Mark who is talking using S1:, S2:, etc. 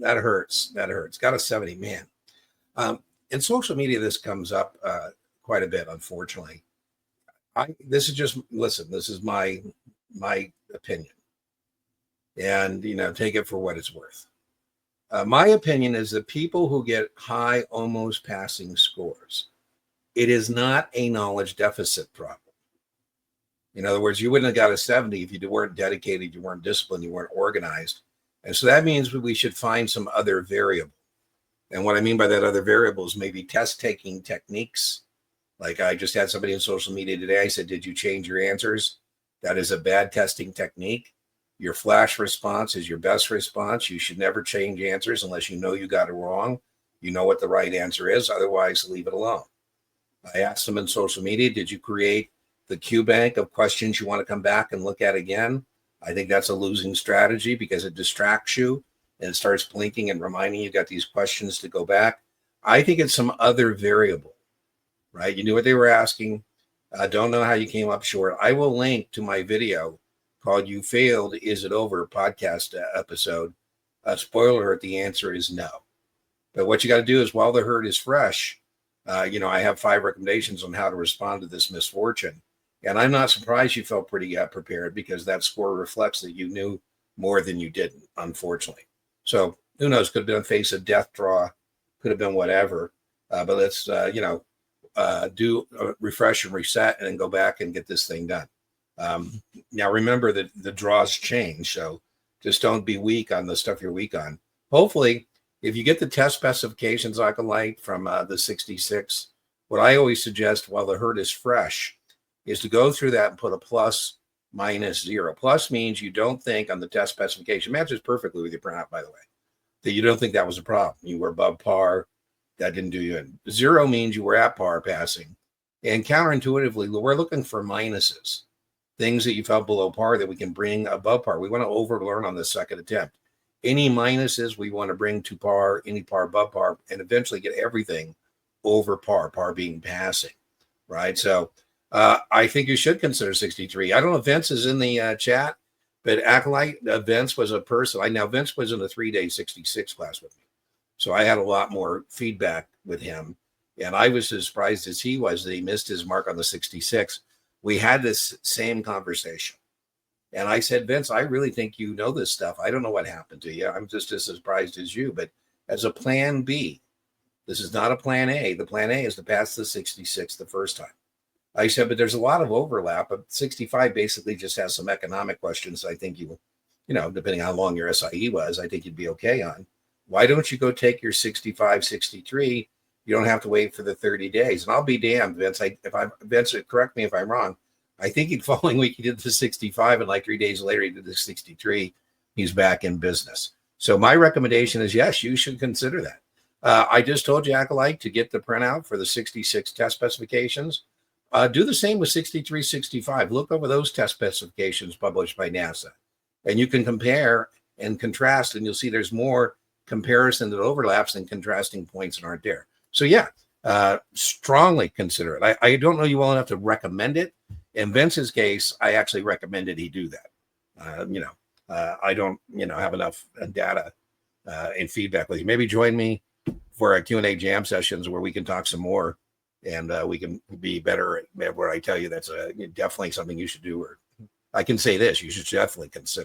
S1: that hurts. That hurts. Got a 70, man. In social media, this comes up quite a bit, unfortunately. This is just listen. This is my opinion, and take it for what it's worth. My opinion is that people who get high, almost passing scores, it is not a knowledge deficit problem. In other words, you wouldn't have got a 70 if you weren't dedicated, you weren't disciplined, you weren't organized. And so that means we should find some other variable. And what I mean by that other variable is maybe test taking techniques. Like I just had somebody on social media today. I said, did you change your answers? That is a bad testing technique. Your flash response is your best response. You should never change answers unless you know you got it wrong. You know what the right answer is. Otherwise, leave it alone. I asked them in social media, did you create the Q bank of questions you want to come back and look at again? I think that's a losing strategy because it distracts you and it starts blinking and reminding you got these questions to go back. I think it's some other variable, right? You knew what they were asking. Don't know how you came up short. I will link to my video called You Failed, Is It Over podcast episode. Spoiler alert, the answer is no. But what you got to do is while the hurt is fresh, I have 5 recommendations on how to respond to this misfortune. And I'm not surprised you felt pretty prepared because that score reflects that you knew more than you didn't, unfortunately. So who knows? Could have been a face of death draw, could have been whatever. But let's, do a refresh and reset and then go back and get this thing done. Now, remember that the draws change. So just don't be weak on the stuff you're weak on. Hopefully, if you get the test specifications, Acolyte, from the 66, what I always suggest while the hurt is fresh is to go through that and put a plus minus 0. Plus means you don't think on the test specification, matches perfectly with your printout, by the way, that you don't think that was a problem. You were above par. That didn't do you in. 0 means you were at par passing. And counterintuitively, we're looking for minuses, things that you felt below par that we can bring above par. We want to overlearn on the second attempt. Any minuses we want to bring to par, any par above par, and eventually get everything over par, par being passing, right? So I think you should consider 63. I don't know if Vince is in the chat, but Acolyte, Vince was a person. Vince was in a 3-day 66 class with me. So I had a lot more feedback with him. And I was as surprised as he was that he missed his mark on the 66. We had this same conversation. And I said, Vince, I really think you know this stuff. I don't know what happened to you. I'm just as surprised as you. But as a plan B, this is not a plan A. The plan A is to pass the 66 the first time. I said, but there's a lot of overlap. But 65 basically just has some economic questions. I think depending on how long your SIE was, I think you'd be okay on. Why don't you go take your 65, 63? You don't have to wait for the 30 days. And I'll be damned, Vince. Vince, correct me if I'm wrong. I think the following week he did the 65, and like 3 days later he did the 63. He's back in business. So my recommendation is, yes, you should consider that. I just told you, Acolyte, to get the printout for the 66 test specifications. Do the same with 63, 65. Look over those test specifications published by NASA. And you can compare and contrast, and you'll see there's more comparison that overlaps than contrasting points that aren't there. So, yeah, strongly consider it. I don't know you well enough to recommend it. In Vince's case, I actually recommended he do that. I don't, have enough data and feedback with you. Maybe join me for our Q&A jam sessions where we can talk some more and we can be better at where I tell you that's definitely something you should do. Or I can say this, you should definitely consider.